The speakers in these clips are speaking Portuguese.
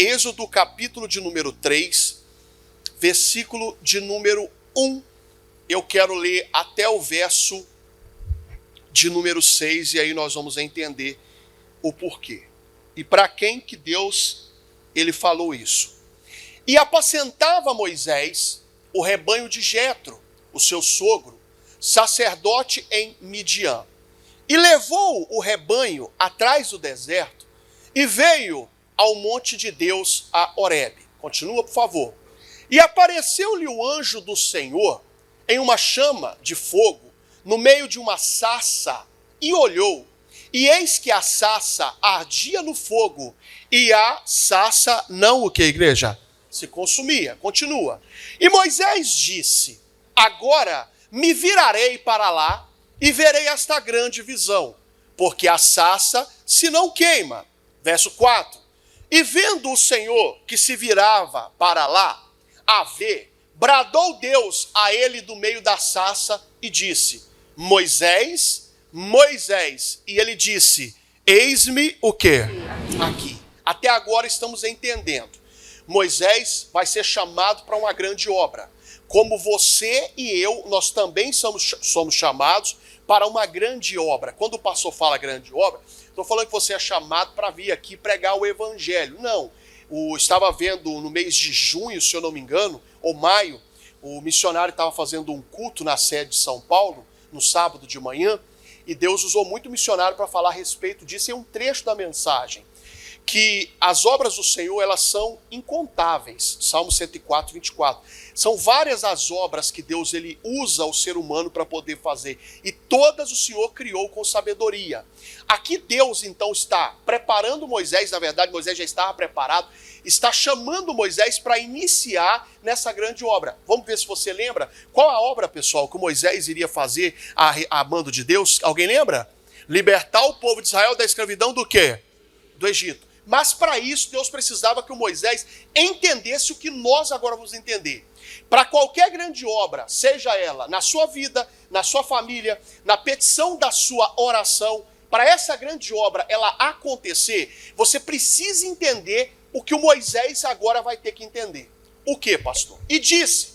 Êxodo capítulo de número 3, versículo de número 1. Eu quero ler até o verso de número 6 e aí nós vamos entender o porquê. E para quem que Deus, ele falou isso. E apacentava Moisés o rebanho de Jetro, o seu sogro, sacerdote em Midian. E levou o rebanho atrás do deserto e veio ao monte de Deus, a Horebe. Continua, por favor. E apareceu-lhe o anjo do Senhor em uma chama de fogo, no meio de uma sarça, e olhou. E eis que a sarça ardia no fogo, e a sarça não o que, igreja? Se consumia. Continua. E Moisés disse, agora me virarei para lá e verei esta grande visão, porque a sarça se não queima. Verso 4. E vendo o Senhor que se virava para lá, a ver, bradou Deus a ele do meio da sarça e disse, Moisés, Moisés. E ele disse, eis-me o quê? Aqui. Até agora estamos entendendo. Moisés vai ser chamado para uma grande obra. Como você e eu, nós também somos chamados para uma grande obra. Quando o pastor fala grande obra, estou falando que você é chamado para vir aqui pregar o evangelho. Não. Estava vendo no mês de junho, se eu não me engano, ou maio, o missionário estava fazendo um culto na sede de São Paulo, no sábado de manhã, e Deus usou muito missionário para falar a respeito disso. É um trecho da mensagem, que as obras do Senhor, elas são incontáveis. Salmo 104, 24. São várias as obras que Deus ele usa o ser humano para poder fazer. E todas o Senhor criou com sabedoria. Aqui Deus, então, está preparando Moisés. Na verdade, Moisés já estava preparado. Está chamando Moisés para iniciar nessa grande obra. Vamos ver se você lembra. Qual a obra, pessoal, que Moisés iria fazer a mando de Deus? Alguém lembra? Libertar o povo de Israel da escravidão do quê? Do Egito. Mas para isso Deus precisava que o Moisés entendesse o que nós agora vamos entender. Para qualquer grande obra, seja ela na sua vida, na sua família, na petição da sua oração, para essa grande obra ela acontecer, você precisa entender o que o Moisés agora vai ter que entender. O que, pastor? E disse,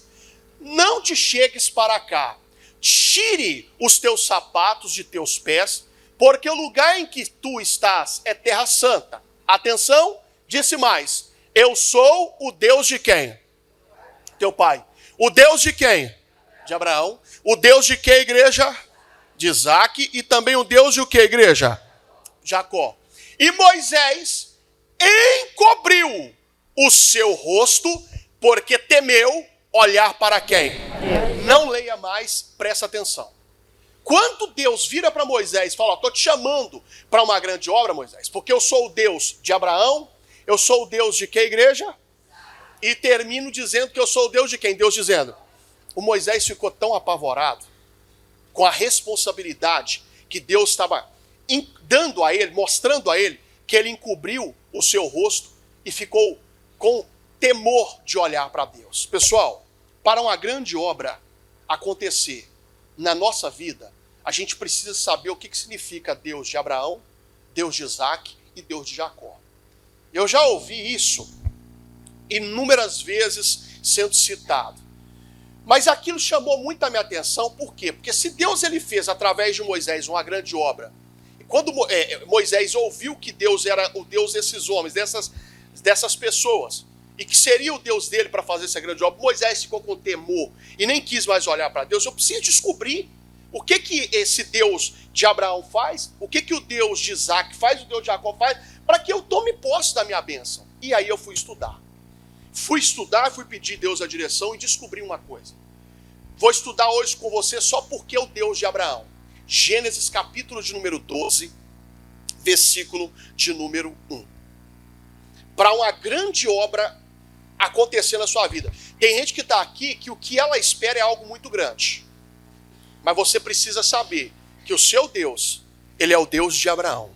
não te chegues para cá, tire os teus sapatos de teus pés, porque o lugar em que tu estás é terra santa. Atenção, disse mais, eu sou o Deus de quem? Teu pai. O Deus de quem? De Abraão. O Deus de que, igreja? De Isaac. E também o Deus de o que, igreja? Jacó. E Moisés encobriu o seu rosto, porque temeu olhar para quem? Não leia mais, presta atenção. Quando Deus vira para Moisés e fala, estou te chamando para uma grande obra, Moisés, porque eu sou o Deus de Abraão, eu sou o Deus de que, igreja? E termino dizendo que eu sou o Deus de quem? Deus dizendo. O Moisés ficou tão apavorado com a responsabilidade que Deus estava dando a ele, mostrando a ele, que ele encobriu o seu rosto e ficou com temor de olhar para Deus. Pessoal, para uma grande obra acontecer na nossa vida, a gente precisa saber o que significa Deus de Abraão, Deus de Isaac e Deus de Jacó. Eu já ouvi isso inúmeras vezes sendo citado. Mas aquilo chamou muito a minha atenção, por quê? Porque se Deus ele fez através de Moisés uma grande obra, e quando Moisés ouviu que Deus era o Deus desses homens, dessas pessoas, e que seria o Deus dele para fazer essa grande obra, Moisés ficou com temor e nem quis mais olhar para Deus. Eu preciso descobrir o que esse Deus de Abraão faz, o que o Deus de Isaac faz, o Deus de Jacó faz, para que eu tome posse da minha bênção. E aí eu fui estudar. Fui pedir a Deus a direção e descobri uma coisa. Vou estudar hoje com você só porque é o Deus de Abraão. Gênesis capítulo de número 12, versículo de número 1. Para uma grande obra acontecer na sua vida. Tem gente que está aqui que o que ela espera é algo muito grande. Mas você precisa saber que o seu Deus, ele é o Deus de Abraão.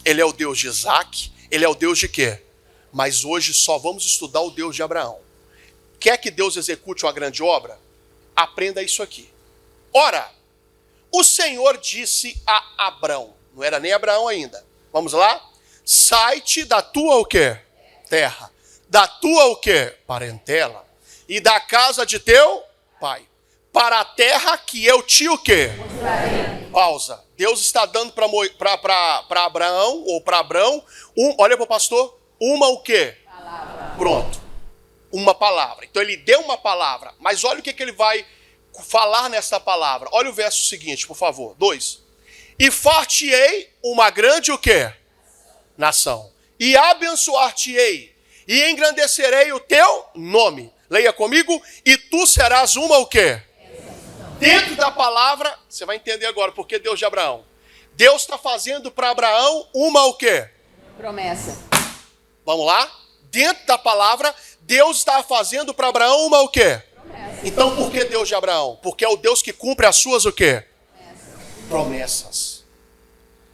Ele é o Deus de Isaac. Ele é o Deus de quê? Mas hoje só vamos estudar o Deus de Abraão. Quer que Deus execute uma grande obra? Aprenda isso aqui. Ora, o Senhor disse a Abrão. Não era nem Abraão ainda. Vamos lá? Sai-te da tua o quê? terra, da tua o quê? Parentela, e da casa de teu pai, para a terra que eu te o quê? Pausa. Deus está dando para Abraão, ou para Abrão, olha para o pastor, uma o quê? Palavra. Pronto. Uma palavra. Então ele deu uma palavra, mas olha o que ele vai falar nessa palavra. Olha o verso seguinte, por favor. 2. E far-te-ei uma grande o quê? Nação. E abençoar-te-ei. E engrandecerei o teu nome. Leia comigo. E tu serás uma o quê? Dentro da palavra, você vai entender agora porque Deus de Abraão. Deus está fazendo para Abraão uma o quê? Promessa. Vamos lá? Dentro da palavra, Deus está fazendo para Abraão uma o quê? Promessa. Então por que Deus de Abraão? Porque é o Deus que cumpre as suas o quê? Promessas.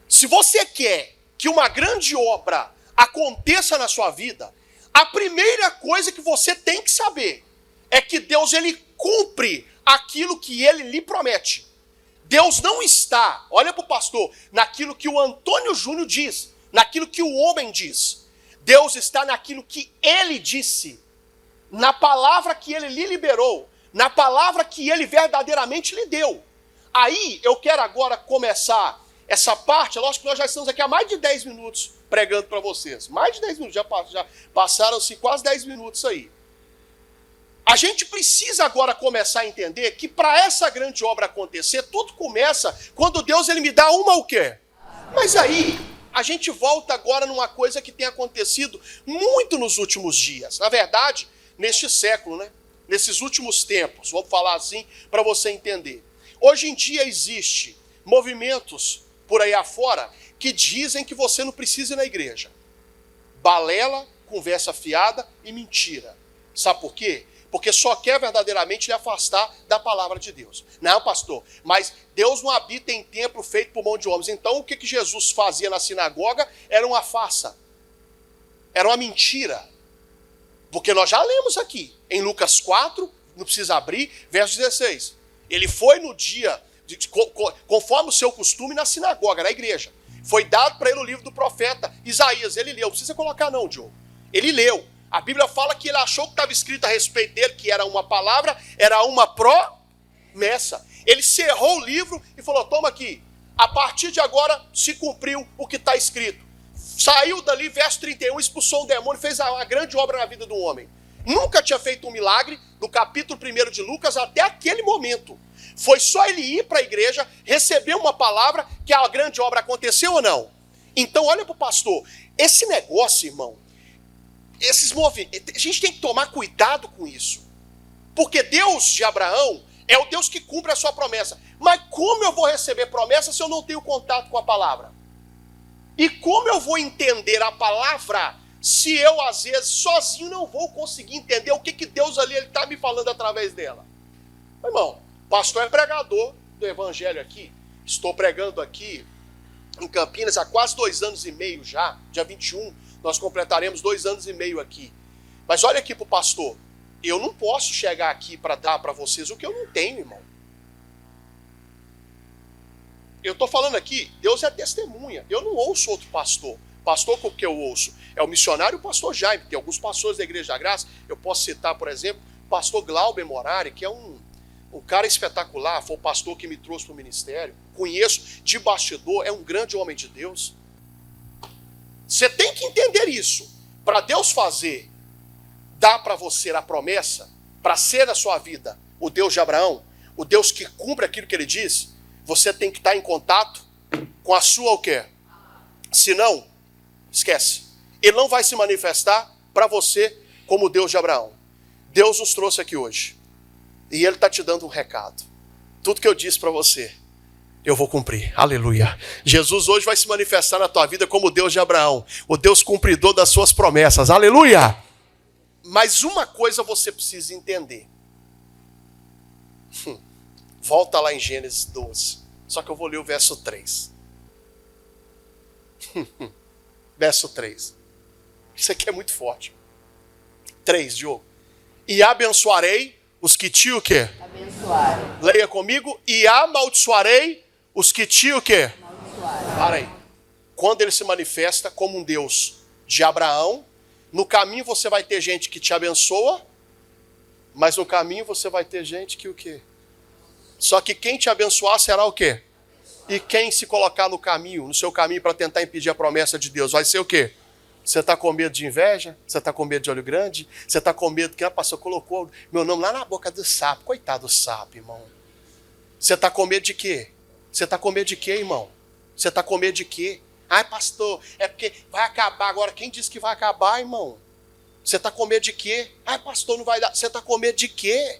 Se você quer que uma grande obra aconteça na sua vida, a primeira coisa que você tem que saber é que Deus ele cumpre aquilo que ele lhe promete. Deus não está, olha para o pastor, naquilo que o Antônio Júnior diz, naquilo que o homem diz. Deus está naquilo que ele disse, na palavra que ele lhe liberou, na palavra que ele verdadeiramente lhe deu. Aí eu quero agora começar essa parte. Lógico que nós já estamos aqui há mais de 10 minutos pregando para vocês. Mais de 10 minutos, já passaram-se quase 10 minutos aí. A gente precisa agora começar a entender que para essa grande obra acontecer, tudo começa quando Deus ele me dá uma o quê? Mas aí, a gente volta agora numa coisa que tem acontecido muito nos últimos dias. Na verdade, neste século, né? Nesses últimos tempos, vamos falar assim para você entender. Hoje em dia existe movimentos por aí afora que dizem que você não precisa ir na igreja. Balela, conversa fiada e mentira. Sabe por quê? Porque só quer verdadeiramente lhe afastar da palavra de Deus. Não, pastor, mas Deus não habita em templo feito por mão de homens. Então o que Jesus fazia na sinagoga era uma farsa. Era uma mentira. Porque nós já lemos aqui, em Lucas 4, não precisa abrir, verso 16. Ele foi no dia, conforme o seu costume, na sinagoga, na igreja. Foi dado para ele o livro do profeta Isaías. Ele leu, não precisa colocar não, Diogo. Ele leu. A Bíblia fala que ele achou que estava escrito a respeito dele, que era uma palavra, era uma promessa. Ele cerrou o livro e falou, toma aqui, a partir de agora se cumpriu o que está escrito. Saiu dali, verso 31, expulsou um demônio, fez uma grande obra na vida do homem. Nunca tinha feito um milagre, do capítulo 1 de Lucas até aquele momento. Foi só ele ir para a igreja, receber uma palavra, que a grande obra aconteceu ou não? Então olha para o pastor, esse negócio, irmão, esses movimentos, a gente tem que tomar cuidado com isso. Porque Deus de Abraão é o Deus que cumpre a sua promessa. Mas como eu vou receber promessa se eu não tenho contato com a palavra? E como eu vou entender a palavra se eu, às vezes, sozinho não vou conseguir entender o que Deus ali está me falando através dela? Irmão, pastor é pregador do evangelho aqui. Estou pregando aqui em Campinas há quase 2 anos e meio já. Dia 21, nós completaremos 2 anos e meio aqui. Mas olha aqui para o pastor. Eu não posso chegar aqui para dar para vocês o que eu não tenho, irmão. Eu estou falando aqui, Deus é testemunha. Eu não ouço outro pastor. Pastor que eu ouço é o missionário e o pastor Jaime. Tem alguns pastores da Igreja da Graça. Eu posso citar, por exemplo, o pastor Glauber Morari, que é um cara espetacular. Foi o pastor que me trouxe para o ministério. Conheço de bastidor, é um grande homem de Deus. Você tem que entender isso. Para Deus fazer, dar para você a promessa, para ser na sua vida o Deus de Abraão, o Deus que cumpre aquilo que ele diz, você tem que estar em contato com a sua o quê? Senão, esquece. Ele não vai se manifestar para você como o Deus de Abraão. Deus nos trouxe aqui hoje. E ele está te dando um recado. Tudo que eu disse para você, eu vou cumprir. Aleluia. Jesus hoje vai se manifestar na tua vida como o Deus de Abraão. O Deus cumpridor das suas promessas. Aleluia. Mas uma coisa você precisa entender. Volta lá em Gênesis 12. Só que eu vou ler o verso 3. Verso 3. Isso aqui é muito forte. 3, Diogo. E abençoarei os que te o quê? Abençoarei. Leia comigo. E amaldiçoarei os que te o quê? Amaldiçoarei. Para aí. Quando ele se manifesta como um Deus de Abraão, No caminho você vai ter gente que te abençoa, mas no caminho você vai ter gente que o quê? Só que quem te abençoar será o quê? E quem se colocar no caminho, no seu caminho para tentar impedir a promessa de Deus, vai ser o quê? Você está com medo de inveja? Você está com medo de olho grande? Você está com medo que a pastor colocou meu nome lá na boca do sapo? Coitado do sapo, irmão. Você está com medo de quê? Você está com medo de quê, irmão? Você está com medo de quê? Ai, pastor, é porque vai acabar agora. Quem disse que vai acabar, irmão? Você está com medo de quê? Ai, pastor, não vai dar. Você está com medo de quê?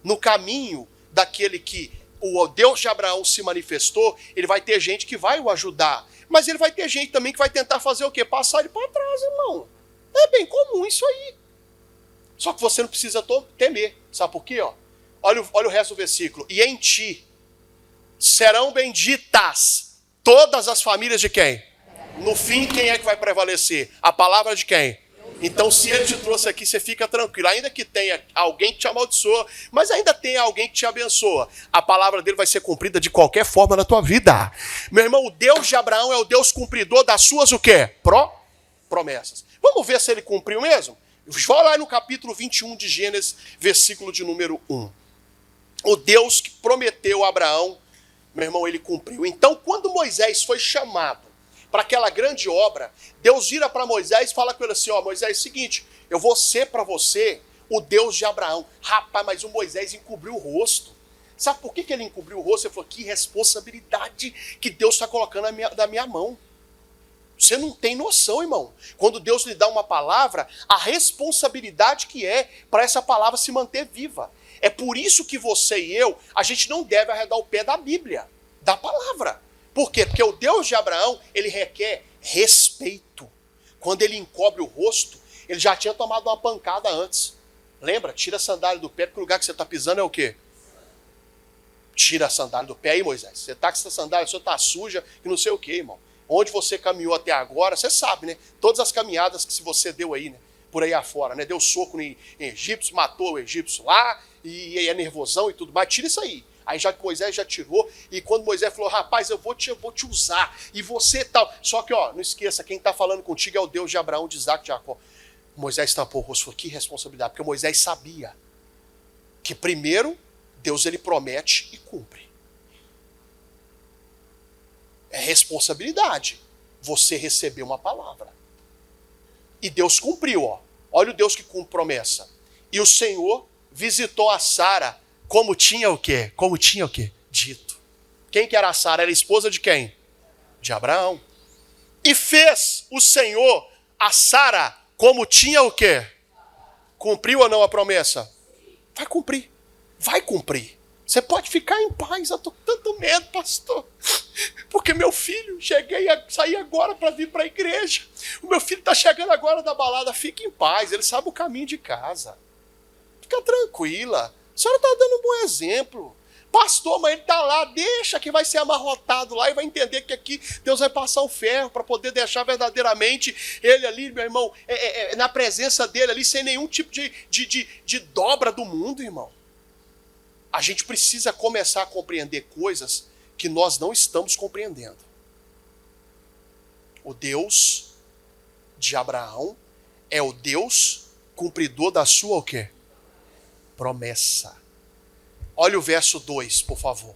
No caminho daquele que o Deus de Abraão se manifestou, ele vai ter gente que vai o ajudar. Mas ele vai ter gente também que vai tentar fazer o quê? Passar ele para trás, irmão. É bem comum isso aí. Só que você não precisa temer. Sabe por quê? Olha o resto do versículo. E em ti serão benditas todas as famílias de quem? No fim, quem é que vai prevalecer? A palavra de quem? Então, se ele te trouxe aqui, você fica tranquilo. Ainda que tenha alguém que te amaldiçoa, mas ainda tem alguém que te abençoa. A palavra dele vai ser cumprida de qualquer forma na tua vida. Meu irmão, o Deus de Abraão é o Deus cumpridor das suas o quê? Promessas. Vamos ver se ele cumpriu mesmo? Vá lá no capítulo 21 de Gênesis, versículo de número 1. O Deus que prometeu a Abraão, meu irmão, ele cumpriu. Então, quando Moisés foi chamado para aquela grande obra, Deus vira para Moisés e fala com ele assim, Moisés, é o seguinte, eu vou ser para você o Deus de Abraão. Rapaz, mas o Moisés encobriu o rosto. Sabe por que ele encobriu o rosto? Ele falou, que responsabilidade que Deus está colocando na minha mão. Você não tem noção, irmão. Quando Deus lhe dá uma palavra, a responsabilidade que é para essa palavra se manter viva. É por isso que você e eu, a gente não deve arredar o pé da Bíblia, da palavra. Por quê? Porque o Deus de Abraão, ele requer respeito. Quando ele encobre o rosto, ele já tinha tomado uma pancada antes. Lembra? Tira a sandália do pé, porque o lugar que você está pisando é o quê? Tira a sandália do pé aí, Moisés. Você está com essa sandália, você está suja e não sei o quê, irmão. Onde você caminhou até agora, você sabe, né? Todas as caminhadas que você deu aí, né? Por aí afora, né? Deu soco em egípcio, matou o egípcio lá, e é nervosão e tudo mais. Tira isso aí. Aí já Moisés já tirou, e quando Moisés falou, rapaz, eu vou te usar, e você tal. Só que, não esqueça, quem está falando contigo é o Deus de Abraão, de Isaac, de Jacó. Moisés tampou o rosto, falou, que responsabilidade, porque Moisés sabia que primeiro, Deus ele promete e cumpre. É responsabilidade você receber uma palavra. E Deus cumpriu, Olha o Deus que cumpre promessa. E o Senhor visitou a Sara como tinha o quê? Como tinha o quê? Dito. Quem que era a Sara? Era esposa de quem? De Abraão. E fez o Senhor a Sara como tinha o quê? Cumpriu ou não a promessa? Vai cumprir. Vai cumprir. Você pode ficar em paz. Eu estou com tanto medo, pastor. Porque meu filho, saí agora para vir para a igreja. O meu filho está chegando agora da balada. Fique em paz, ele sabe o caminho de casa. Fica tranquila. A senhora está dando um bom exemplo. Pastor, mas ele está lá, deixa que vai ser amarrotado lá e vai entender que aqui Deus vai passar o ferro para poder deixar verdadeiramente ele ali, meu irmão, na presença dele ali, sem nenhum tipo de dobra do mundo, irmão. A gente precisa começar a compreender coisas que nós não estamos compreendendo. O Deus de Abraão é o Deus cumpridor da sua o quê? Promessa. Olha o verso 2, por favor.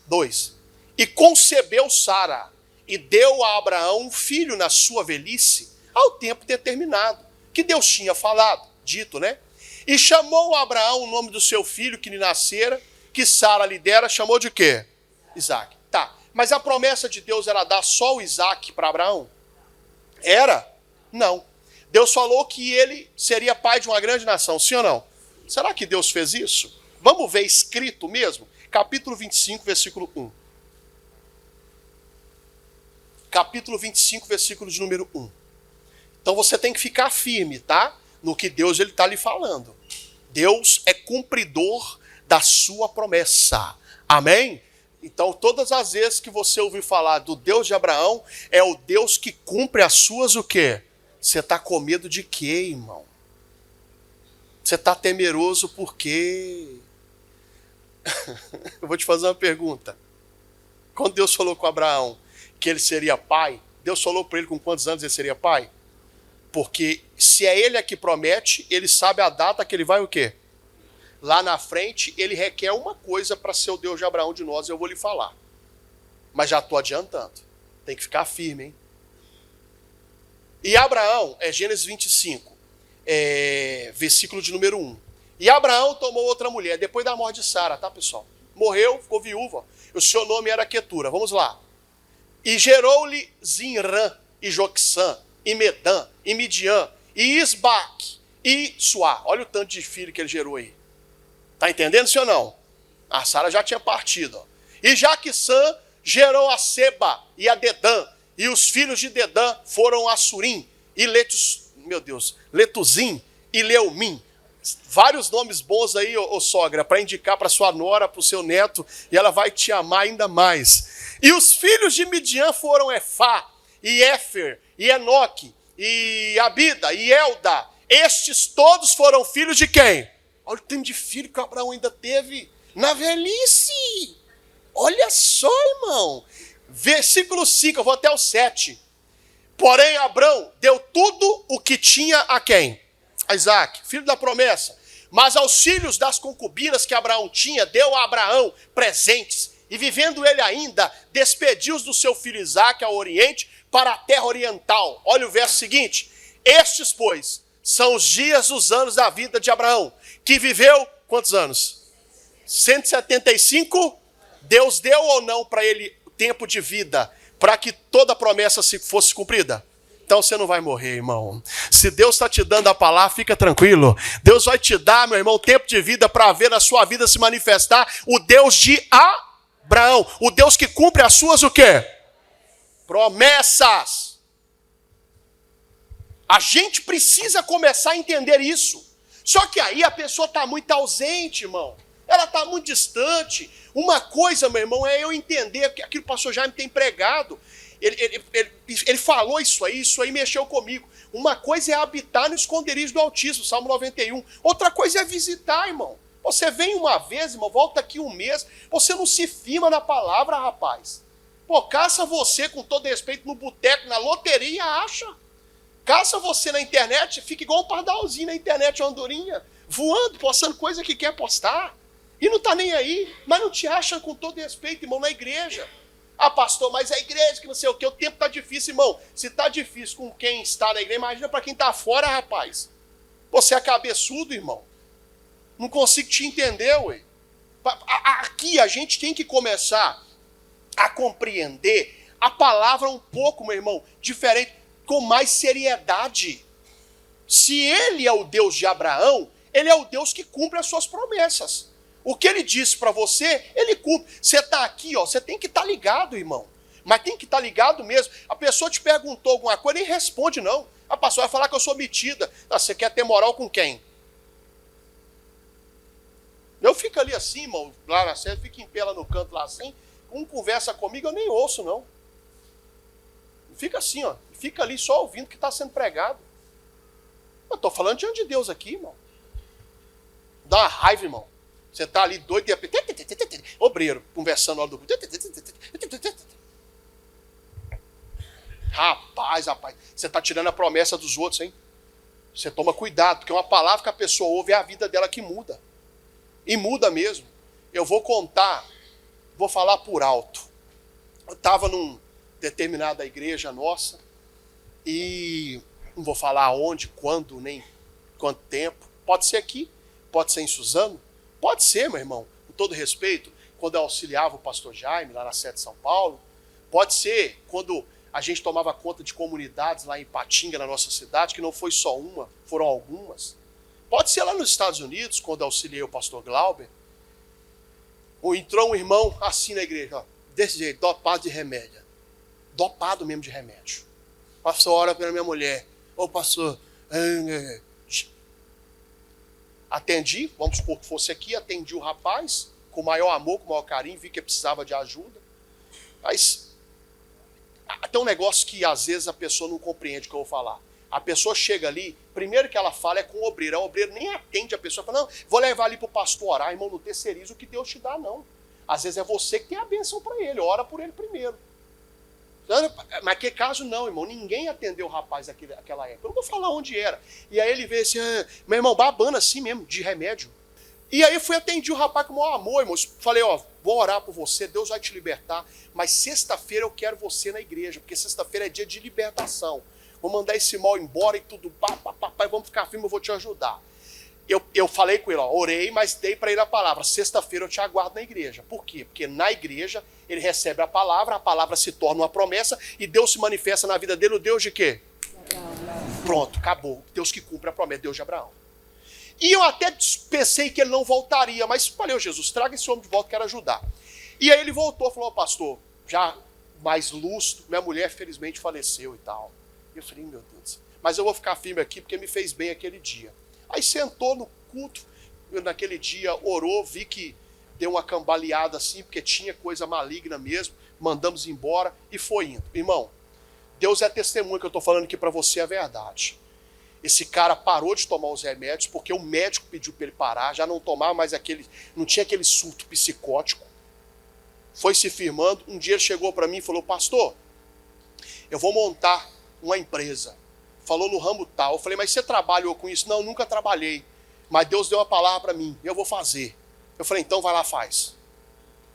2. E concebeu Sara e deu a Abraão um filho na sua velhice, ao tempo determinado, que Deus tinha falado, dito, né? E chamou a Abraão o nome do seu filho que lhe nascera, que Sara lhe dera, chamou de quê? Isaac. Tá, mas a promessa de Deus era dar só o Isaac para Abraão? Era? Não. Deus falou que ele seria pai de uma grande nação, sim ou não? Será que Deus fez isso? Vamos ver escrito mesmo? Capítulo 25, versículo 1. Capítulo 25, versículo de número 1. Então você tem que ficar firme, tá? No que Deus está lhe falando. Deus é cumpridor da sua promessa. Amém? Então, todas as vezes que você ouvir falar do Deus de Abraão, é o Deus que cumpre as suas o quê? Você está com medo de quê, irmão? Você está temeroso por quê? Eu vou te fazer uma pergunta. Quando Deus falou com Abraão que ele seria pai, Deus falou para ele com quantos anos ele seria pai? Porque se é ele que promete, ele sabe a data que ele vai o quê? Lá na frente, ele requer uma coisa para ser o Deus de Abraão de nós, eu vou lhe falar. Mas já estou adiantando. Tem que ficar firme, hein? E Abraão, Gênesis 25, versículo de número 1. E Abraão tomou outra mulher, depois da morte de Sara, tá, pessoal? Morreu, ficou viúva. O seu nome era Quetura. Vamos lá. E gerou-lhe Zinrã, e Joquissã, e Medã, e Midian, e Isbaque, e Suá. Olha o tanto de filho que ele gerou aí. Tá entendendo, sim ou não? A Sara já tinha partido. Ó. E Jaquissã gerou a Seba e a Dedã. E os filhos de Dedã foram Assurim e Letuzim e Leumim. Vários nomes bons aí, ô sogra, para indicar para sua nora, para o seu neto, e ela vai te amar ainda mais. E os filhos de Midian foram Efá, e Éfer, e Enoque, e Abida, e Elda. Estes todos foram filhos de quem? Olha o tanto de filho que Abraão ainda teve na velhice. Olha só, irmão. Versículo 5, eu vou até o 7. Porém, Abraão deu tudo o que tinha a quem? A Isaac, filho da promessa. Mas aos filhos das concubinas que Abraão tinha, deu a Abraão presentes. E vivendo ele ainda, despediu-os do seu filho Isaac ao oriente para a terra oriental. Olha o verso seguinte. Estes, pois, são os dias dos anos da vida de Abraão, que viveu, quantos anos? 175. Deus deu ou não para ele tempo de vida, para que toda a promessa fosse cumprida? Então você não vai morrer, irmão. Se Deus está te dando a palavra, fica tranquilo. Deus vai te dar, meu irmão, tempo de vida para ver na sua vida se manifestar o Deus de Abraão. O Deus que cumpre as suas o quê? Promessas. A gente precisa começar a entender isso. Só que aí a pessoa está muito ausente, irmão. Ela está muito distante. Uma coisa, meu irmão, é eu entender que aquilo que o pastor Jaime tem pregado. Ele falou isso aí mexeu comigo. Uma coisa é habitar no esconderijo do Altíssimo, Salmo 91. Outra coisa é visitar, irmão. Você vem uma vez, irmão, volta aqui um mês. Você não se firma na palavra, rapaz. Pô, caça você, com todo respeito, no boteco, na loteria, acha. Caça você na internet, fica igual um pardalzinho na internet, uma andorinha, voando, postando coisa que quer postar. E não está nem aí, mas não te acha com todo respeito, irmão, na igreja. Ah, pastor, mas a igreja que não sei o quê, o tempo está difícil, irmão. Se está difícil com quem está na igreja, imagina para quem está fora, rapaz. Você é cabeçudo, irmão. Não consigo te entender, ué. Aqui a gente tem que começar a compreender a palavra um pouco, meu irmão, diferente, com mais seriedade. Se ele é o Deus de Abraão, ele é o Deus que cumpre as suas promessas. O que ele disse para você, ele cumpre. Você está aqui, ó, você tem que estar ligado, irmão. Mas tem que estar ligado mesmo. A pessoa te perguntou alguma coisa, nem responde, não. A pastora vai falar que eu sou metida. Ah, você quer ter moral com quem? Eu fico ali assim, irmão, lá na sede, fico em pé lá no canto, lá assim. Um conversa comigo, eu nem ouço, não. Fica assim, ó. Fica ali só ouvindo o que está sendo pregado. Eu estou falando diante de Deus aqui, irmão. Dá uma raiva, irmão. Você está ali doido, de repente, obreiro, conversando na hora do... Rapaz, você está tirando a promessa dos outros, hein? Você toma cuidado, porque uma palavra que a pessoa ouve é a vida dela que muda. E muda mesmo. Eu vou contar, vou falar por alto. Eu estava numa determinada igreja nossa, e não vou falar onde, quando, nem quanto tempo. Pode ser aqui, pode ser em Suzano. Pode ser, meu irmão, com todo respeito, quando eu auxiliava o pastor Jaime, lá na sede de São Paulo. Pode ser quando a gente tomava conta de comunidades lá em Ipatinga, na nossa cidade, que não foi só uma, foram algumas. Pode ser lá nos Estados Unidos, quando eu auxiliei o pastor Glauber. Ou entrou um irmão assim na igreja, ó, desse jeito, dopado de remédio. Dopado mesmo de remédio. O pastor ora pela minha mulher. Ô pastor, atendi, vamos supor que fosse aqui, atendi o rapaz, com o maior amor, com o maior carinho, vi que ele precisava de ajuda. Mas tem um negócio que às vezes a pessoa não compreende o que eu vou falar. A pessoa chega ali, primeiro que ela fala é com o obreiro. O obreiro nem atende a pessoa, fala, não, vou levar ali para o pastor orar, irmão, não terceiriza o que Deus te dá, não. Às vezes é você que tem a bênção para ele, ora por ele primeiro. Mas que caso não, irmão. Ninguém atendeu o rapaz naquela época. Eu não vou falar onde era. E aí ele veio assim, meu irmão, babando assim mesmo, de remédio. E aí eu fui atender o rapaz com o maior amor, irmão. Falei, vou orar por você, Deus vai te libertar. Mas sexta-feira eu quero você na igreja, porque sexta-feira é dia de libertação. Vou mandar esse mal embora e tudo. Papai, vamos ficar firme, eu vou te ajudar. Eu falei com ele, orei, mas dei para ele a palavra. Sexta-feira eu te aguardo na igreja. Por quê? Porque na igreja ele recebe a palavra se torna uma promessa e Deus se manifesta na vida dele. O Deus de quê? Pronto, acabou. Deus que cumpre a promessa, Deus de Abraão. E eu até pensei que ele não voltaria, mas falei, Jesus, traga esse homem de volta, quero ajudar. E aí ele voltou, falou, pastor, já mais lustro, minha mulher felizmente faleceu e tal. E eu falei, meu Deus, mas eu vou ficar firme aqui porque me fez bem aquele dia. Aí sentou no culto, naquele dia orou, vi que deu uma cambaleada assim, porque tinha coisa maligna mesmo, mandamos embora e foi indo. Irmão, Deus é testemunho que eu estou falando aqui para você, é verdade. Esse cara parou de tomar os remédios porque o médico pediu para ele parar, já não tomava mais não tinha aquele surto psicótico. Foi se firmando, um dia ele chegou para mim e falou, pastor, eu vou montar uma empresa. Falou no ramo tal. Eu falei, mas você trabalhou com isso? Não, nunca trabalhei. Mas Deus deu uma palavra para mim, eu vou fazer. Eu falei, então vai lá, faz.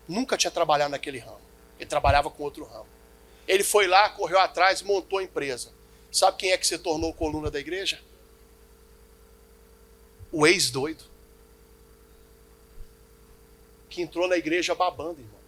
Nunca tinha trabalhado naquele ramo. Ele trabalhava com outro ramo. Ele foi lá, correu atrás, montou a empresa. Sabe quem é que se tornou coluna da igreja? O ex-doido. Que entrou na igreja babando, irmão.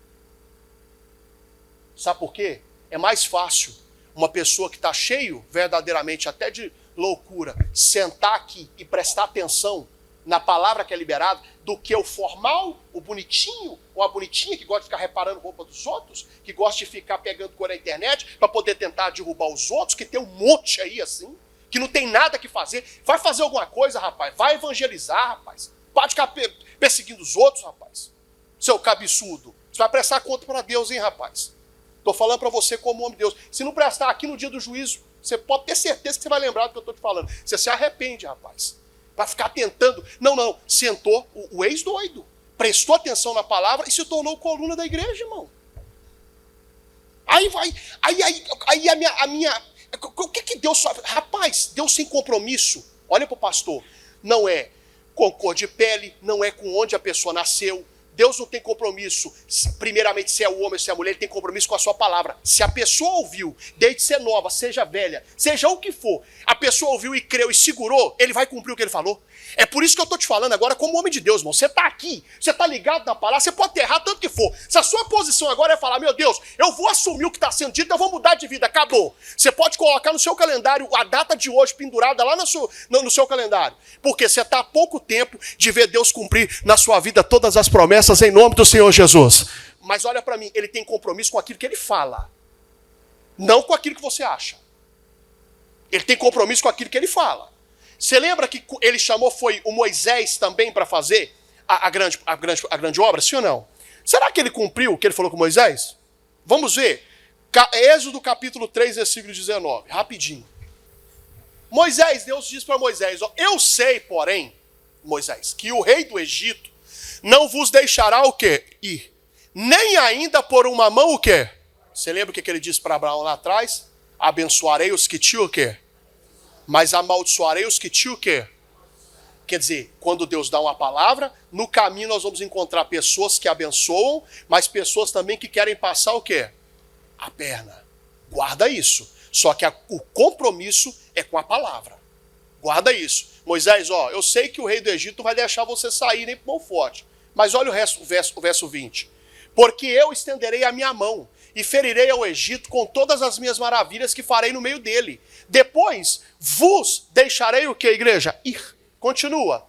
Sabe por quê? É mais fácil uma pessoa que está cheio, verdadeiramente, até de loucura, sentar aqui e prestar atenção na palavra que é liberada, do que o formal, o bonitinho, ou a bonitinha que gosta de ficar reparando roupa dos outros, que gosta de ficar pegando cor na internet para poder tentar derrubar os outros, que tem um monte aí assim, que não tem nada que fazer. Vai fazer alguma coisa, rapaz. Vai evangelizar, rapaz. Pode ficar perseguindo os outros, rapaz. Seu cabeçudo. Você vai prestar conta para Deus, hein, rapaz? Estou falando para você como homem de Deus. Se não prestar aqui no dia do juízo, você pode ter certeza que você vai lembrar do que eu estou te falando. Você se arrepende, rapaz. Para ficar tentando. Não. Sentou o ex-doido. Prestou atenção na palavra e se tornou coluna da igreja, irmão. Aí a minha... O que Deus... Rapaz, Deus sem compromisso. Olha para o pastor. Não é com cor de pele, não é com onde a pessoa nasceu. Deus não tem compromisso, primeiramente, se é o homem ou se é a mulher, ele tem compromisso com a sua palavra. Se a pessoa ouviu, desde ser nova, seja velha, seja o que for, a pessoa ouviu e creu e segurou, ele vai cumprir o que ele falou. É por isso que eu estou te falando agora como homem de Deus, irmão. Você está aqui, você está ligado na palavra, você pode ter errado tanto que for. Se a sua posição agora é falar, meu Deus, eu vou assumir o que está sendo dito, eu vou mudar de vida, acabou. Você pode colocar no seu calendário a data de hoje pendurada lá no seu calendário. Porque você está há pouco tempo de ver Deus cumprir na sua vida todas as promessas em nome do Senhor Jesus. Mas olha para mim, ele tem compromisso com aquilo que ele fala. Não com aquilo que você acha. Ele tem compromisso com aquilo que ele fala. Você lembra que ele chamou foi o Moisés também para fazer a grande obra, sim ou não? Será que ele cumpriu o que ele falou com Moisés? Vamos ver. Êxodo capítulo 3, versículo 19. Rapidinho. Moisés, Deus diz para Moisés, eu sei, porém, Moisés, que o rei do Egito não vos deixará o quê? Ir. Nem ainda por uma mão o quê? Você lembra o que ele disse para Abraão lá atrás? Abençoarei os que te o quê? Mas amaldiçoarei os que te o quê? Quer dizer, quando Deus dá uma palavra, no caminho nós vamos encontrar pessoas que abençoam, mas pessoas também que querem passar o quê? A perna. Guarda isso. Só que o compromisso é com a palavra. Guarda isso. Moisés, eu sei que o rei do Egito não vai deixar você sair nem por mão forte. Mas olha o verso 20. Porque eu estenderei a minha mão e ferirei ao Egito com todas as minhas maravilhas que farei no meio dele. Depois vos deixarei o que, igreja? Ir. Continua.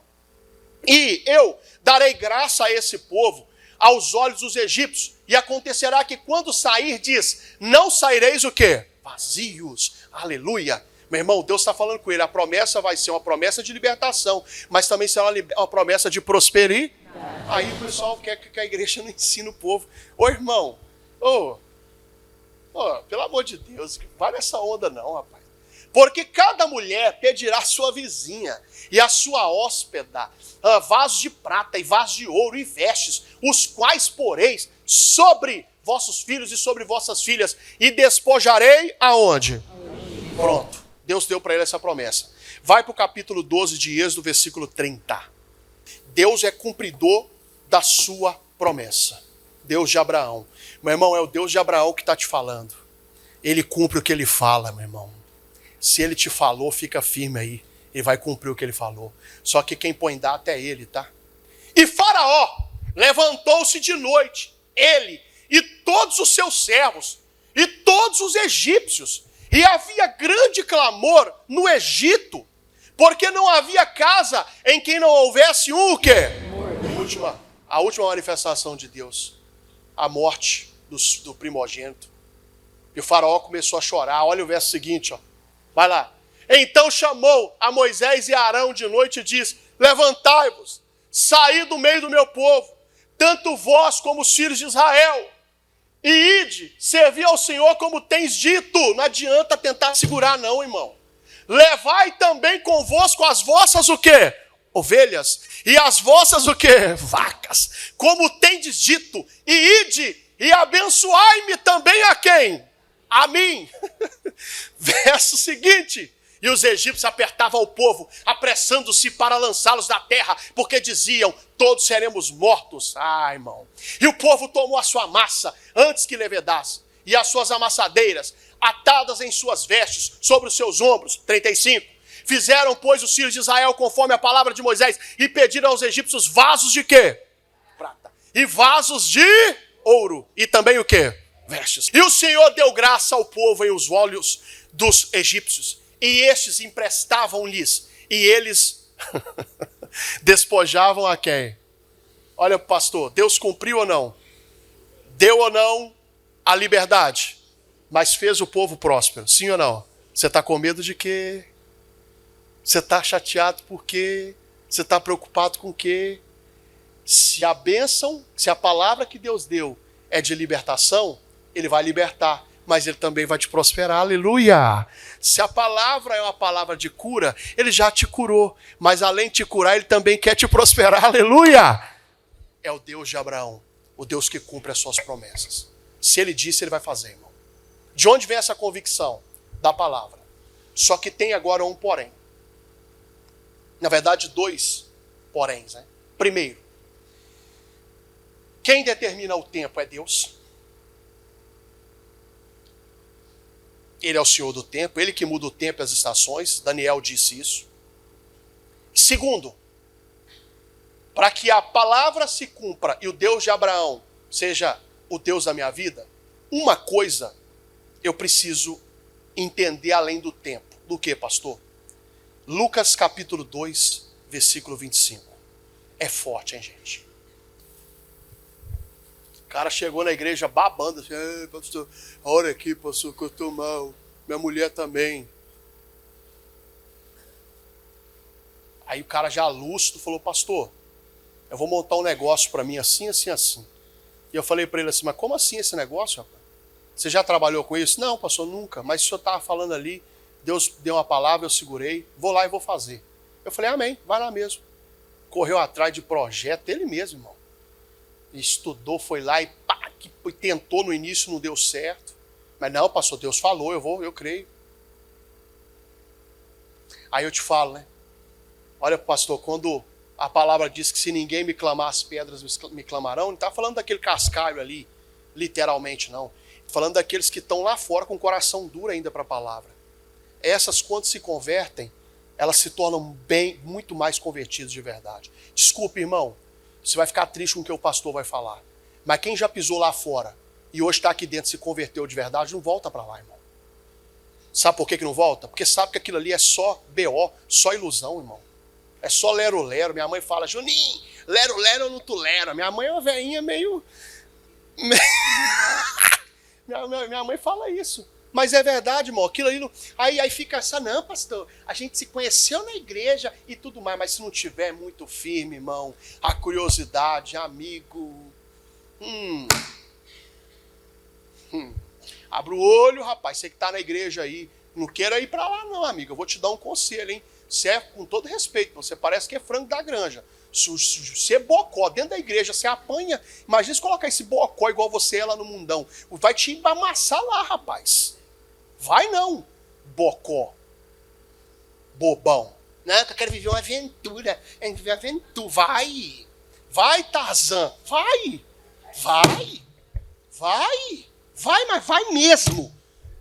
E eu darei graça a esse povo aos olhos dos egípcios. E acontecerá que quando sair, diz, não saireis o quê? Vazios. Aleluia. Meu irmão, Deus está falando com ele. A promessa vai ser uma promessa de libertação, mas também será uma promessa de prosperidade. Aí o pessoal quer que a igreja não ensine o povo. Ô irmão, pelo amor de Deus, vai nessa onda não, rapaz. Porque cada mulher pedirá a sua vizinha e a sua hóspeda vasos de prata e vasos de ouro e vestes, os quais poreis sobre vossos filhos e sobre vossas filhas, e despojarei aonde? Pronto. Deus deu para ele essa promessa. Vai para o capítulo 12 de Êxodo, versículo 30. Deus é cumpridor da sua promessa. Deus de Abraão. Meu irmão, é o Deus de Abraão que está te falando. Ele cumpre o que ele fala, meu irmão. Se ele te falou, fica firme aí. Ele vai cumprir o que ele falou. Só que quem põe data é ele, tá? E Faraó levantou-se de noite, ele e todos os seus servos, e todos os egípcios. E havia grande clamor no Egito, porque não havia casa em quem não houvesse o quê? A última manifestação de Deus. A morte do primogênito. E o faraó começou a chorar. Olha o verso seguinte, ó. Vai lá. Então chamou a Moisés e Arão de noite e disse: levantai-vos, saí do meio do meu povo, tanto vós como os filhos de Israel, e ide, servi ao Senhor como tens dito. Não adianta tentar segurar não, irmão. Levai também convosco as vossas o quê? Ovelhas. E as vossas o quê? Vacas. Como tendes dito. E ide e abençoai-me também a quem? A mim. Verso seguinte. E os egípcios apertavam o povo, apressando-se para lançá-los da terra, porque diziam: todos seremos mortos. Ah, irmão. E o povo tomou a sua massa antes que levedasse, e as suas amassadeiras, atadas em suas vestes, sobre os seus ombros. 35. Fizeram, pois, os filhos de Israel conforme a palavra de Moisés, e pediram aos egípcios vasos de quê? Prata. E vasos de ouro. E também o quê? Vestes. E o Senhor deu graça ao povo em os olhos dos egípcios. E estes emprestavam-lhes, e eles despojavam a quem? Olha, pastor, Deus cumpriu ou não? Deu ou não a liberdade? Mas fez o povo próspero, sim ou não? Você está com medo de quê? Você está chateado por quê? Você está preocupado com o quê? Se a bênção, se a palavra que Deus deu é de libertação, ele vai libertar. Mas ele também vai te prosperar, aleluia. Se a palavra é uma palavra de cura, ele já te curou. Mas além de te curar, ele também quer te prosperar, aleluia. É o Deus de Abraão, o Deus que cumpre as suas promessas. Se ele disse, ele vai fazer, irmão. De onde vem essa convicção? Da palavra. Só que tem agora um porém. Na verdade, dois poréns, né? Primeiro, quem determina o tempo é Deus. Ele é o Senhor do tempo, ele que muda o tempo e as estações. Daniel disse isso. Segundo, para que a palavra se cumpra e o Deus de Abraão seja o Deus da minha vida, uma coisa eu preciso entender além do tempo. Do que, pastor? Lucas capítulo 2, versículo 25. É forte, hein, gente? O cara chegou na igreja babando assim: ei, pastor, olha aqui, pastor, que eu estou mal. Minha mulher também. Aí o cara já lúcido falou: pastor, eu vou montar um negócio para mim assim, assim, assim. E eu falei para ele assim: mas como assim esse negócio, rapaz? Você já trabalhou com isso? Não, pastor, nunca. Mas o senhor estava falando ali, Deus deu uma palavra, eu segurei, vou lá e vou fazer. Eu falei: amém, vai lá mesmo. Correu atrás de projeto, ele mesmo, irmão. Estudou, foi lá e pá, tentou no início, não deu certo. Mas não, pastor, Deus falou, eu creio. Aí eu te falo, né? Olha, pastor, quando a palavra diz que se ninguém me clamar, as pedras me clamarão, não está falando daquele cascalho ali, literalmente não. Falando daqueles que estão lá fora com o coração duro ainda para a palavra. Essas, quando se convertem, elas se tornam muito mais convertidos de verdade. Desculpe, irmão. Você vai ficar triste com o que o pastor vai falar. Mas quem já pisou lá fora e hoje está aqui dentro, se converteu de verdade, não volta para lá, irmão. Sabe por que não volta? Porque sabe que aquilo ali é só BO, só ilusão, irmão. É só lero-lero. Minha mãe fala: Juninho, lero-lero eu não tolero. Minha mãe é uma velhinha meio... minha mãe fala isso. Mas é verdade, irmão. Aquilo ali não... Aí fica essa: não, pastor, a gente se conheceu na igreja e tudo mais. Mas se não tiver muito firme, irmão, a curiosidade, amigo... Abra o olho, rapaz. Você que está na igreja aí, não queira ir para lá não, amigo. Eu vou te dar um conselho, hein? você é, com todo respeito, você parece que é frango da granja. Se você é bocó dentro da igreja, você apanha. Imagina se colocar esse bocó igual você é lá no mundão. Vai te amassar lá, rapaz. Vai não, bocó. Bobão. Não, eu quero viver uma aventura. Vai. Vai, Tarzan. Vai. Vai, mas vai mesmo.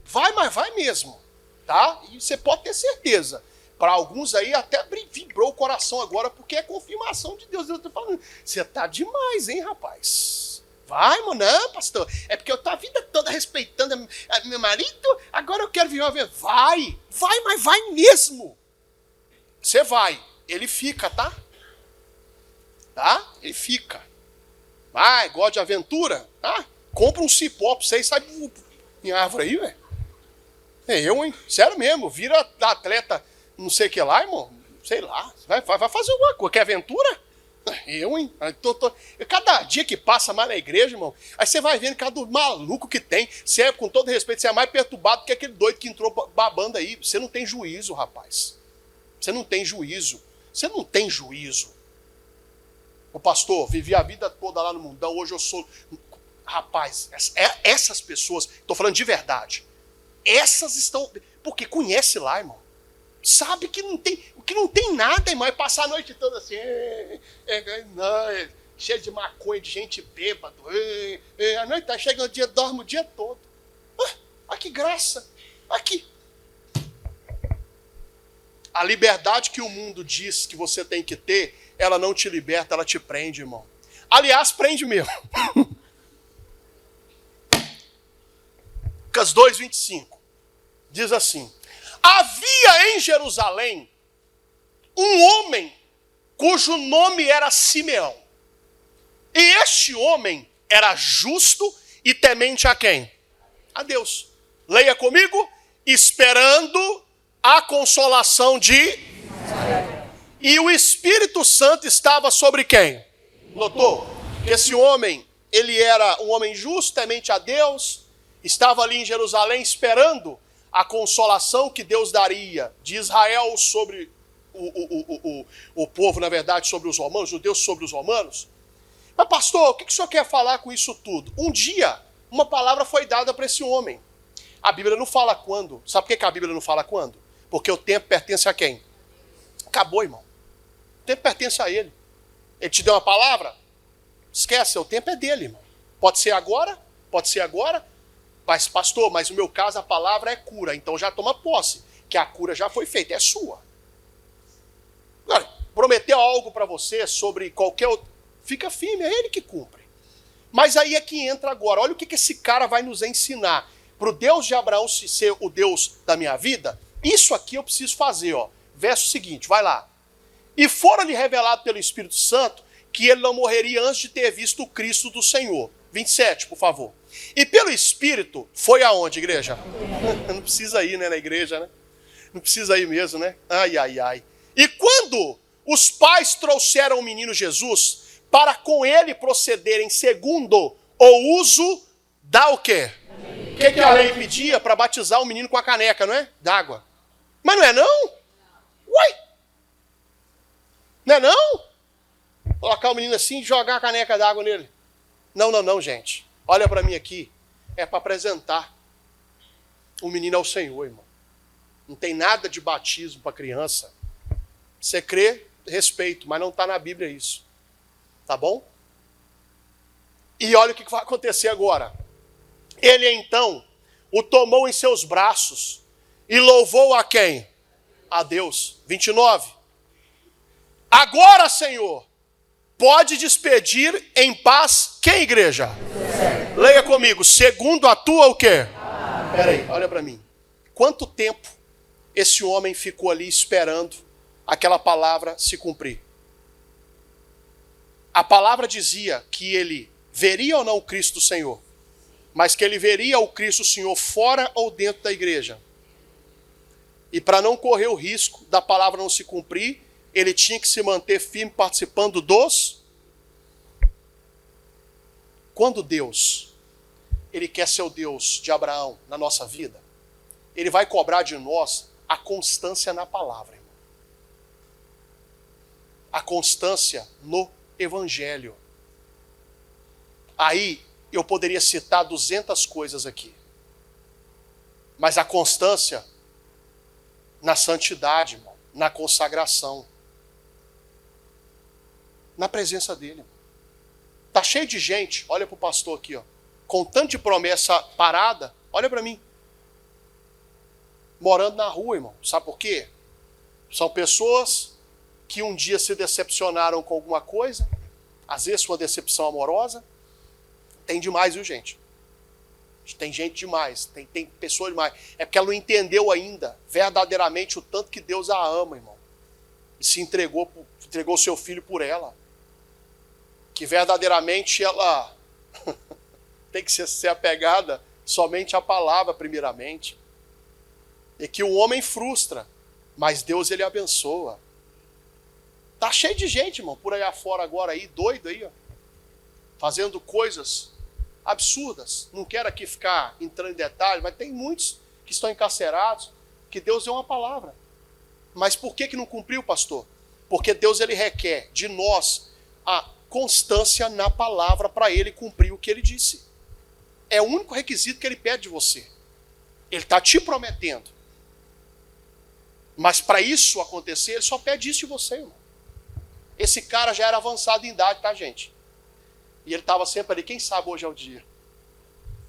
Vai, mas vai mesmo. Tá? E você pode ter certeza. Para alguns aí até vibrou o coração agora, porque é confirmação de Deus. Eu tô falando, você tá demais, hein, rapaz? Vai, mano, não, pastor. É porque eu tô a vida toda respeitando meu marido, agora eu quero viver uma vez. Vai, mas vai mesmo. Você vai. Ele fica, tá? Tá? Ele fica. Vai, gosta de aventura? Tá? Compra um cipó pra você e sai em árvore aí, velho. É eu, hein? Sério mesmo. Vira atleta não sei o que lá, irmão. Sei lá. Vai fazer alguma coisa. Quer aventura? Eu, hein? Cada dia que passa mais na igreja, irmão, aí você vai vendo cada maluco que tem. Você é, com todo respeito, você é mais perturbado que aquele doido que entrou babando aí. Você não tem juízo, rapaz. Você não tem juízo. Você não tem juízo. Ô pastor, vivi a vida toda lá no mundão, hoje eu sou... Rapaz, essas pessoas, estou falando de verdade, essas estão... Porque conhece lá, irmão. Sabe que não tem nada, irmão. É passar a noite toda assim... cheio de maconha, de gente bêbado. A noite tá chegando o dia, dorme o dia todo. Ah, que graça. Aqui. A liberdade que o mundo diz que você tem que ter, ela não te liberta, ela te prende, irmão. Aliás, prende mesmo. Lucas 2:25. Diz assim: havia em Jerusalém um homem cujo nome era Simeão. E este homem era justo e temente a quem? A Deus. Leia comigo. Esperando a consolação de... E o Espírito Santo estava sobre quem? Notou? Esse homem, ele era um homem justo, temente a Deus, estava ali em Jerusalém esperando a consolação que Deus daria de Israel sobre o povo, na verdade, sobre os romanos, judeus sobre os romanos. Mas pastor, o que o senhor quer falar com isso tudo? Um dia, uma palavra foi dada para esse homem. A Bíblia não fala quando. Sabe por que a Bíblia não fala quando? Porque o tempo pertence a quem? Acabou, irmão. O tempo pertence a ele. Ele te deu uma palavra? Esquece, o tempo é dele, irmão. Pode ser agora, mas pastor, mas no meu caso a palavra é cura, então já toma posse, que a cura já foi feita, é sua. Agora, prometeu algo para você sobre qualquer outro, fica firme, é ele que cumpre. Mas aí é que entra agora, olha o que esse cara vai nos ensinar. Para o Deus de Abraão ser o Deus da minha vida, isso aqui eu preciso fazer, ó. Verso seguinte, vai lá. E fora-lhe revelado pelo Espírito Santo que ele não morreria antes de ter visto o Cristo do Senhor. 27, por favor. E pelo Espírito foi aonde, igreja? Não precisa ir, né, na igreja, né? Não precisa ir mesmo, né? Ai. E quando os pais trouxeram o menino Jesus para com ele procederem segundo o uso da o quê? O que a lei pedia para batizar o menino com a caneca, não é? D'água. Mas não é não? Uai! Não é não? Colocar o menino assim e jogar a caneca d'água nele. Não, gente. Olha para mim aqui. É para apresentar o menino ao Senhor, irmão. Não tem nada de batismo para criança. Você crê, respeito, mas não está na Bíblia isso. Tá bom? E olha o que vai acontecer agora. Ele então o tomou em seus braços e louvou a quem? A Deus. 29. Agora, Senhor, pode despedir em paz quem, igreja? Leia comigo. Segundo a tua o quê? Peraí, olha para mim. Quanto tempo esse homem ficou ali esperando aquela palavra se cumprir? A palavra dizia que ele veria ou não o Cristo do Senhor, mas que ele veria o Cristo do Senhor fora ou dentro da igreja. E para não correr o risco da palavra não se cumprir, ele tinha que se manter firme participando dos... Quando Deus, ele quer ser o Deus de Abraão na nossa vida, ele vai cobrar de nós a constância na palavra, irmão. constância no Evangelho. Aí eu poderia citar 200 coisas aqui. Mas a constância na santidade, irmão, na consagração, na presença dele. Tá cheio de gente, olha para o pastor aqui, ó, com tanto de promessa parada, olha para mim. Morando na rua, irmão. Sabe por quê? São pessoas que um dia se decepcionaram com alguma coisa, às vezes uma decepção amorosa. Tem demais, viu, gente? Tem gente demais, tem pessoa demais. É porque ela não entendeu ainda, verdadeiramente, o tanto que Deus a ama, irmão. E se entregou seu filho por ela. Que verdadeiramente ela tem que ser apegada somente à palavra, primeiramente. E que o homem frustra, mas Deus ele abençoa. Tá cheio de gente, irmão, por aí afora agora aí, doido aí, ó. Fazendo coisas absurdas. Não quero aqui ficar entrando em detalhes, mas tem muitos que estão encarcerados, que Deus deu uma palavra. Mas por que não cumpriu, pastor? Porque Deus ele requer de nós a constância na palavra para ele cumprir o que ele disse. É o único requisito que ele pede de você. Ele está te prometendo. Mas para isso acontecer, ele só pede isso de você, irmão. Esse cara já era avançado em idade, tá, gente? E ele estava sempre ali, quem sabe hoje é o dia?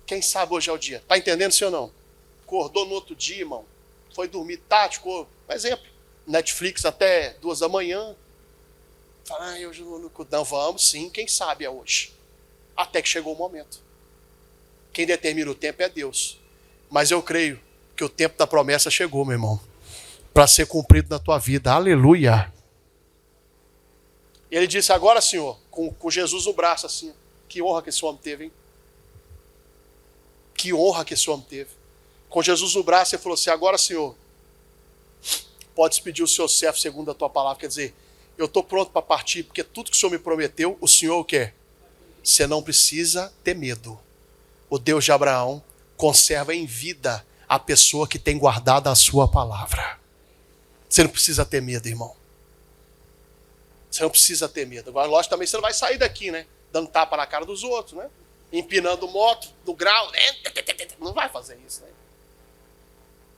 Quem sabe hoje é o dia? Tá entendendo, sim ou não? Acordou no outro dia, irmão. Foi dormir tarde, ficou, por exemplo, Netflix até 2 da manhã. Fala, hoje não vamos, sim, quem sabe é hoje. Até que chegou o momento. Quem determina o tempo é Deus. Mas eu creio que o tempo da promessa chegou, meu irmão. Para ser cumprido na tua vida. Aleluia. E ele disse, agora, Senhor, com Jesus no braço, assim, que honra que esse homem teve, hein? Que honra que esse homem teve. Com Jesus no braço, ele falou assim, agora, Senhor, pode despedir o seu servo segundo a tua palavra. Quer dizer, eu estou pronto para partir, porque tudo que o Senhor me prometeu, o Senhor quer. Você não precisa ter medo. O Deus de Abraão conserva em vida a pessoa que tem guardado a sua palavra. Você não precisa ter medo, irmão. Você não precisa ter medo. Agora, lógico, também você não vai sair daqui, né? Dando tapa na cara dos outros, né? Empinando moto no grau. Não vai fazer isso, né?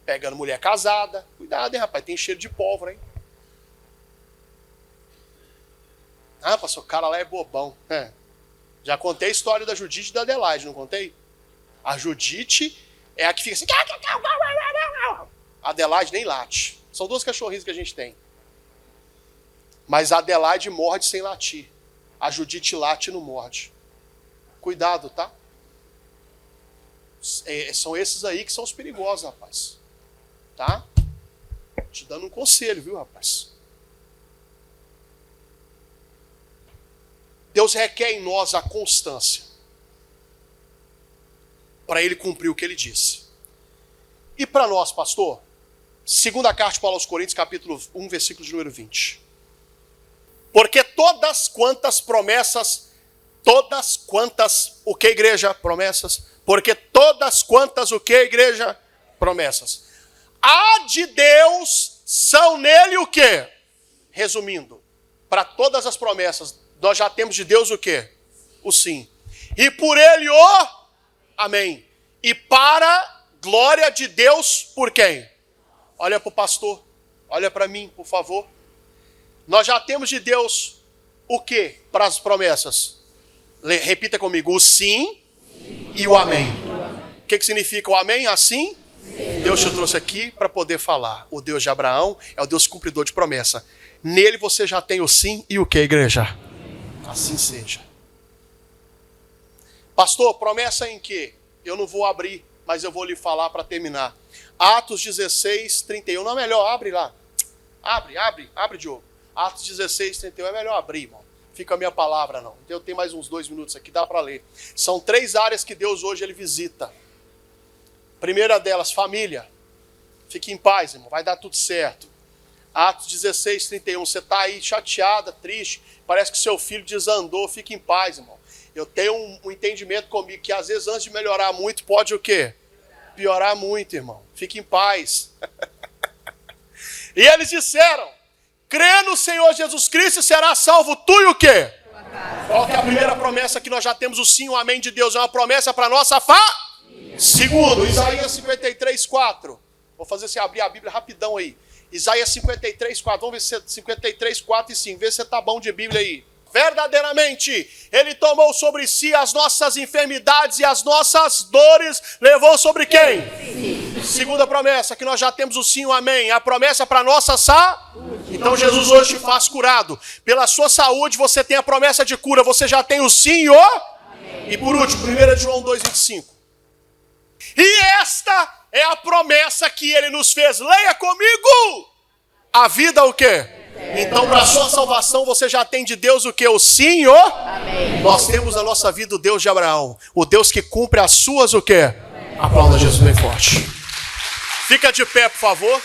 Pegando mulher casada. Cuidado, hein, rapaz? Tem cheiro de pólvora, hein? Ah, pastor, o cara lá é bobão. É. Já contei a história da Judite e da Adelaide, não contei? A Judite é a que fica assim. A Adelaide nem late. São 2 cachorrinhos que a gente tem. Mas a Adelaide morde sem latir. A Judite late e não morde. Cuidado, tá? São esses aí que são os perigosos, rapaz. Tá? Te dando um conselho, viu, rapaz? Deus requer em nós a constância. Para ele cumprir o que ele disse. E para nós, pastor? Segunda carta de Paulo aos Coríntios, capítulo 1, versículo de número 20. Porque todas quantas promessas, o que, igreja? Promessas. Porque todas quantas, o que, igreja? Promessas. A de Deus são nele o que? Resumindo, para todas as promessas, nós já temos de Deus o que? O sim. E por ele o amém. E para glória de Deus, por quem? Olha para o pastor, olha para mim, por favor. Nós já temos de Deus o que para as promessas? Repita comigo, o sim e o amém. O que significa o amém? Assim? Deus te trouxe aqui para poder falar. O Deus de Abraão é o Deus cumpridor de promessa. Nele você já tem o sim e o que, igreja? Assim seja. Pastor, promessa em que? Eu não vou abrir, mas eu vou lhe falar para terminar. Atos 16, 31. Não é melhor? Abre lá. Abre, Diogo. Atos 16, 31. É melhor abrir, irmão. Fica a minha palavra, não. Eu tenho mais uns 2 minutos aqui, dá para ler. São 3 áreas que Deus hoje ele visita. Primeira delas, família. Fique em paz, irmão. Vai dar tudo certo. Atos 16, 31. Você está aí chateada, triste. Parece que seu filho desandou. Fique em paz, irmão. Eu tenho um entendimento comigo que às vezes antes de melhorar muito, pode o quê? Piorar muito, irmão. Fique em paz. E eles disseram, crê no Senhor Jesus Cristo e será salvo tu e o quê? Qual que é a primeira promessa que nós já temos? O sim, o amém de Deus. É uma promessa para a nossa Segundo, Isaías 53, 4. Vou fazer você abrir a Bíblia rapidão aí. Isaías 53, 4. Vamos ver se é 53, 4 e 5. Vê se você tá bom de Bíblia aí. Verdadeiramente, Ele tomou sobre si as nossas enfermidades e as nossas dores. Levou sobre quem? Sim. Segunda promessa, que nós já temos o sim, o amém. A promessa para a nossa saúde. Então Jesus hoje te faz curado. Pela sua saúde você tem a promessa de cura. Você já tem o sim e o amém. E por último, 1 João 2, 25. E esta é a promessa que Ele nos fez. Leia comigo. A vida o quê? Então, para a sua salvação, você já tem de Deus o quê? O sim, o amém. Nós temos na nossa vida o Deus de Abraão. O Deus que cumpre as suas o quê? Aplauda Jesus bem forte. Fica de pé, por favor.